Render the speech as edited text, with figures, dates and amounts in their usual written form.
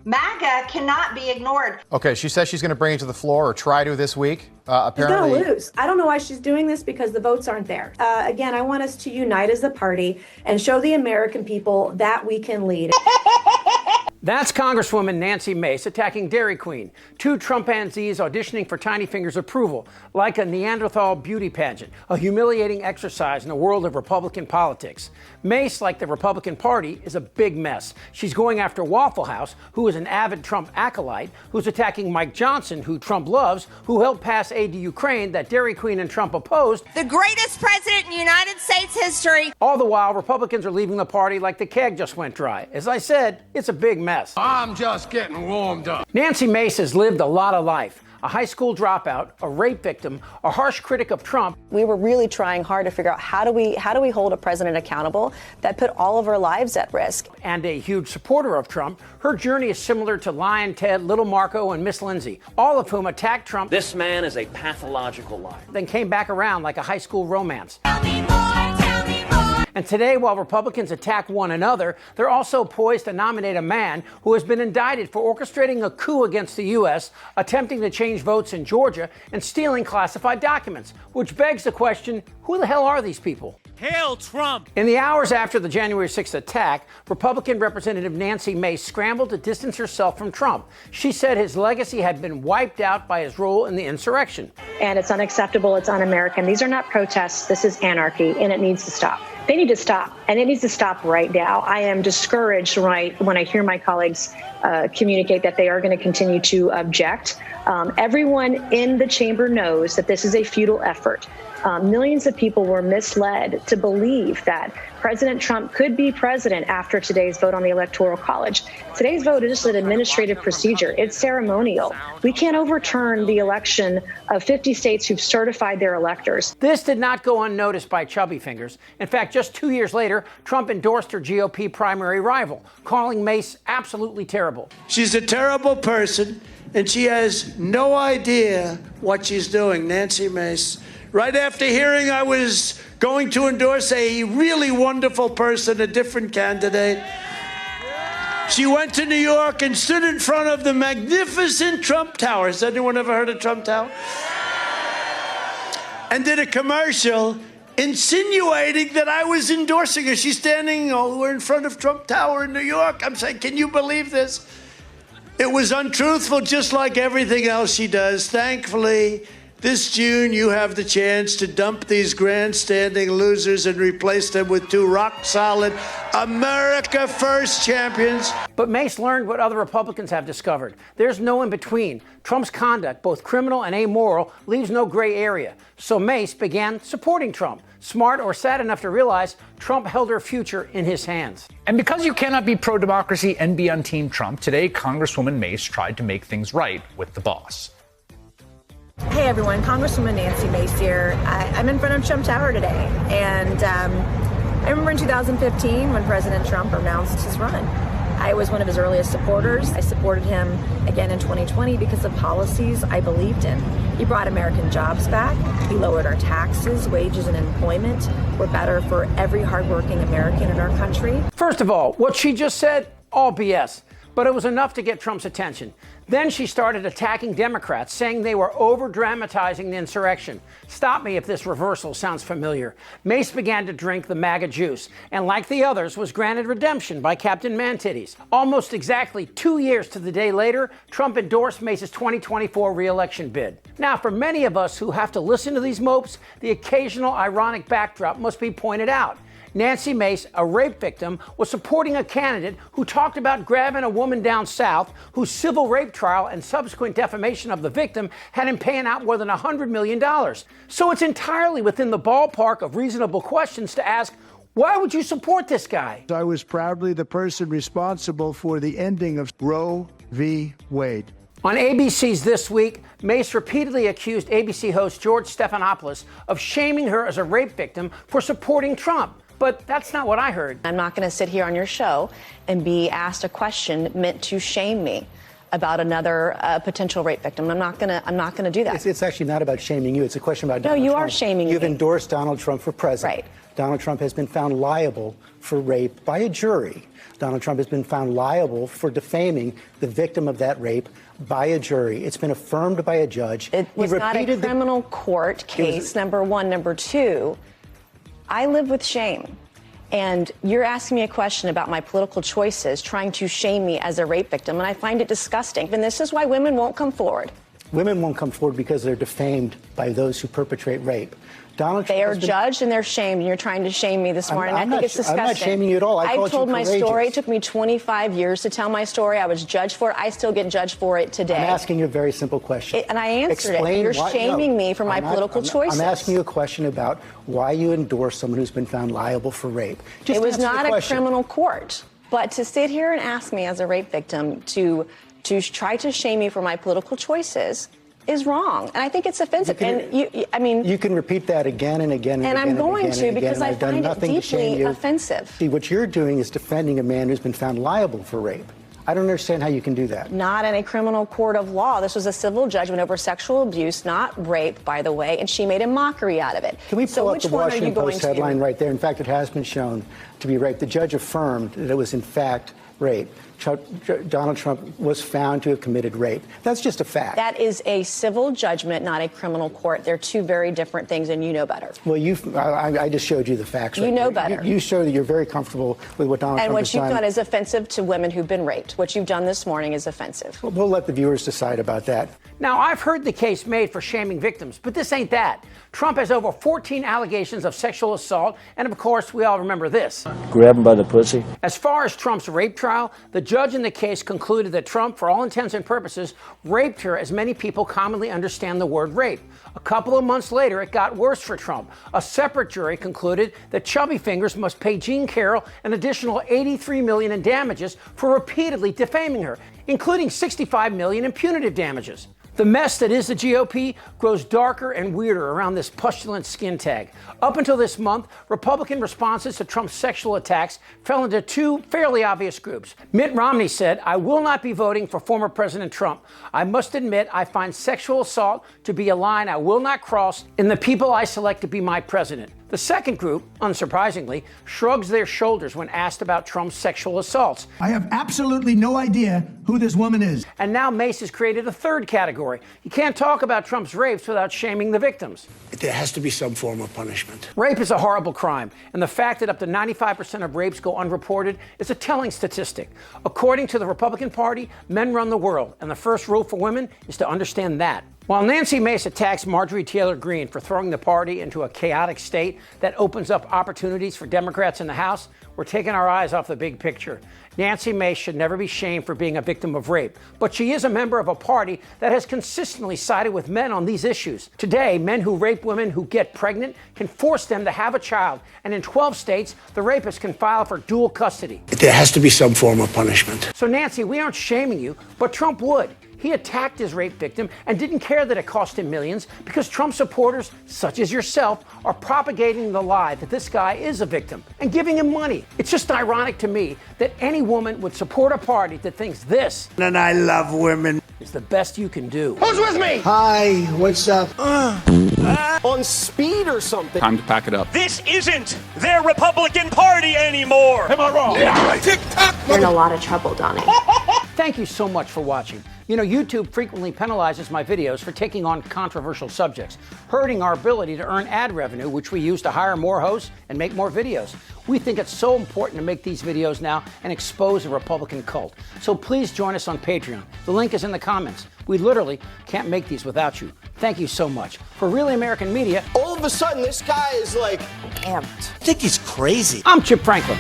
MAGA cannot be ignored. Okay, she says she's going to bring it to the floor or try to this week. Apparently, she's going to lose. I don't know why she's doing this because the votes aren't there. Again, I want us to unite as a party and show the American people that we can lead. That's Congresswoman Nancy Mace attacking Dairy Queen, two Trumpanzees auditioning for Tiny Finger's approval, like a Neanderthal beauty pageant, a humiliating exercise in the world of Republican politics. Mace, like the Republican Party, is a big mess. She's going after Waffle House, who is an avid Trump acolyte, who's attacking Mike Johnson, who Trump loves, who helped pass aid to Ukraine that Dairy Queen and Trump opposed. The greatest president in United States history. All the while, Republicans are leaving the party like the keg just went dry. As I said, it's a big mess. I'm just getting warmed up. Nancy Mace has lived a lot of life. A high school dropout, a rape victim, a harsh critic of Trump. We were really trying hard to figure out how do we hold a president accountable that put all of our lives at risk. And a huge supporter of Trump. Her journey is similar to Lion Ted, Little Marco, and Miss Lindsay, all of whom attacked Trump. This man is a pathological liar. Then came back around like a high school romance. Tell me more, tell me more. And today, while Republicans attack one another, they're also poised to nominate a man who has been indicted for orchestrating a coup against the U.S., attempting to change votes in Georgia, and stealing classified documents. Which begs the question, who the hell are these people? Hail Trump! In the hours after the January 6th attack, Republican Representative Nancy Mace scrambled to distance herself from Trump. She said his legacy had been wiped out by his role in the insurrection. And it's unacceptable. It's un-American. These are not protests. This is anarchy, and it needs to stop. They need to stop, and it needs to stop right now. I am discouraged when I hear my colleagues communicate that they are going to continue to object. Everyone in the chamber knows that this is a futile effort. Millions of people were misled to believe that President Trump could be president after today's vote on the Electoral College. Today's vote is just an administrative procedure. It's ceremonial. We can't overturn the election of 50 states who've certified their electors. This did not go unnoticed by Chubby Fingers. In fact, just 2 years later, Trump endorsed her GOP primary rival, calling Mace absolutely terrible. She's a terrible person, and she has no idea what she's doing, Nancy Mace. Right after hearing I was going to endorse a really wonderful person, a different candidate, she went to New York and stood in front of the magnificent Trump Tower. Has anyone ever heard of Trump Tower? And did a commercial insinuating that I was endorsing her. She's standing we're in front of Trump Tower in New York. I'm saying, can you believe this? It was untruthful, just like everything else she does. Thankfully, this June, you have the chance to dump these grandstanding losers and replace them with two rock-solid America First champions. But Mace learned what other Republicans have discovered. There's no in-between. Trump's conduct, both criminal and amoral, leaves no gray area. So Mace began supporting Trump. Smart or sad enough to realize Trump held her future in his hands. And because you cannot be pro-democracy and be on Team Trump, today Congresswoman Mace tried to make things right with the boss. Hey everyone, Congresswoman Nancy Mace here. I'm in front of Trump Tower today, and I remember in 2015 when President Trump announced his run. I was one of his earliest supporters. I supported him again in 2020 because of policies I believed in. He brought American jobs back. He lowered our taxes, wages, and employment were better for every hardworking American in our country. First of all, what she just said, all BS. But it was enough to get Trump's attention. Then she started attacking Democrats, saying they were over-dramatizing the insurrection. Stop me if this reversal sounds familiar. Mace began to drink the MAGA juice, and like the others, was granted redemption by Captain Man-Titties. Almost exactly 2 years to the day later, Trump endorsed Mace's 2024 re-election bid. Now, for many of us who have to listen to these mopes, the occasional ironic backdrop must be pointed out. Nancy Mace, a rape victim, was supporting a candidate who talked about grabbing a woman down south whose civil rape trial and subsequent defamation of the victim had him paying out more than $100 million. So it's entirely within the ballpark of reasonable questions to ask, why would you support this guy? I was proudly the person responsible for the ending of Roe v. Wade. On ABC's This Week, Mace repeatedly accused ABC host George Stephanopoulos of shaming her as a rape victim for supporting Trump. But that's not what I heard. I'm not going to sit here on your show and be asked a question meant to shame me about another potential rape victim. I'm not going to do that. It's actually not about shaming you. It's a question about Donald Trump. No, you are shaming me. You've endorsed Donald Trump for president. Right. Donald Trump has been found liable for rape by a jury. Donald Trump has been found liable for defaming the victim of that rape by a jury. It's been affirmed by a judge. It was not a criminal court case, number one. Number two, I live with shame. And you're asking me a question about my political choices, trying to shame me as a rape victim, and I find it disgusting. And this is why women won't come forward. Women won't come forward because they're defamed by those who perpetrate rape. Donald Trump they are judged and they're shamed, and you're trying to shame me this morning. I think it's disgusting. I'm not shaming you at all. I told my story. It took me 25 years to tell my story. I was judged for it. I still get judged for it today. I'm asking you a very simple question. And I answered it. You're shaming me for my political choices. I'm asking you a question about why you endorse someone who's been found liable for rape. It was not a criminal court. But to sit here and ask me as a rape victim to try to shame me for my political choices is wrong, and I think it's offensive. You can repeat that again and again and again. And I'm going to because I find it deeply offensive. See, what you're doing is defending a man who's been found liable for rape. I don't understand how you can do that. Not in a criminal court of law. This was a civil judgment over sexual abuse, not rape, by the way, and she made a mockery out of it. Can we pull up the Washington Post headline right there? In fact, it has been shown to be rape. The judge affirmed that it was in fact rape. Donald Trump was found to have committed rape. That's just a fact. That is a civil judgment, not a criminal court. They're two very different things, and you know better. Well, I just showed you the facts. You know better. You show that you're very comfortable with what Donald Trump has done. And what you've done is offensive to women who've been raped. What you've done this morning is offensive. We'll let the viewers decide about that. Now, I've heard the case made for shaming victims, but this ain't that. Trump has over 14 allegations of sexual assault, and of course, we all remember this. Grab him by the pussy. As far as Trump's rape trial, the judge in the case concluded that Trump, for all intents and purposes, raped her as many people commonly understand the word rape. A couple of months later, it got worse for Trump. A separate jury concluded that Chubby Fingers must pay Jean Carroll an additional $83 million in damages for repeatedly defaming her, including $65 million in punitive damages. The mess that is the GOP grows darker and weirder around this pustulant skin tag. Up until this month, Republican responses to Trump's sexual attacks fell into two fairly obvious groups. Mitt Romney said, "I will not be voting for former President Trump. I must admit I find sexual assault to be a line I will not cross in the people I select to be my president." The second group, unsurprisingly, shrugs their shoulders when asked about Trump's sexual assaults. I have absolutely no idea who this woman is. And now Mace has created a third category. You can't talk about Trump's rapes without shaming the victims. There has to be some form of punishment. Rape is a horrible crime, and the fact that up to 95% of rapes go unreported is a telling statistic. According to the Republican Party, men run the world, and the first rule for women is to understand that. While Nancy Mace attacks Marjorie Taylor Greene for throwing the party into a chaotic state that opens up opportunities for Democrats in the House, we're taking our eyes off the big picture. Nancy Mace should never be shamed for being a victim of rape, but she is a member of a party that has consistently sided with men on these issues. Today, men who rape women who get pregnant can force them to have a child, and in 12 states, the rapist can file for dual custody. There has to be some form of punishment. So Nancy, we aren't shaming you, but Trump would. He attacked his rape victim and didn't care that it cost him millions because Trump supporters, such as yourself, are propagating the lie that this guy is a victim and giving him money. It's just ironic to me that any woman would support a party that thinks this, and I love women, is the best you can do. Who's with me? Hi, what's up? On speed or something. Time to pack it up. This isn't their Republican Party anymore. Am I wrong? Yeah. TikTok. You're in a lot of trouble, Donnie. Thank you so much for watching. You know, YouTube frequently penalizes my videos for taking on controversial subjects, hurting our ability to earn ad revenue, which we use to hire more hosts and make more videos. We think it's so important to make these videos now and expose the Republican cult. So please join us on Patreon. The link is in the comments. We literally can't make these without you. Thank you so much. For Really American Media, all of a sudden, this guy is like amped. I think he's crazy. I'm Chip Franklin.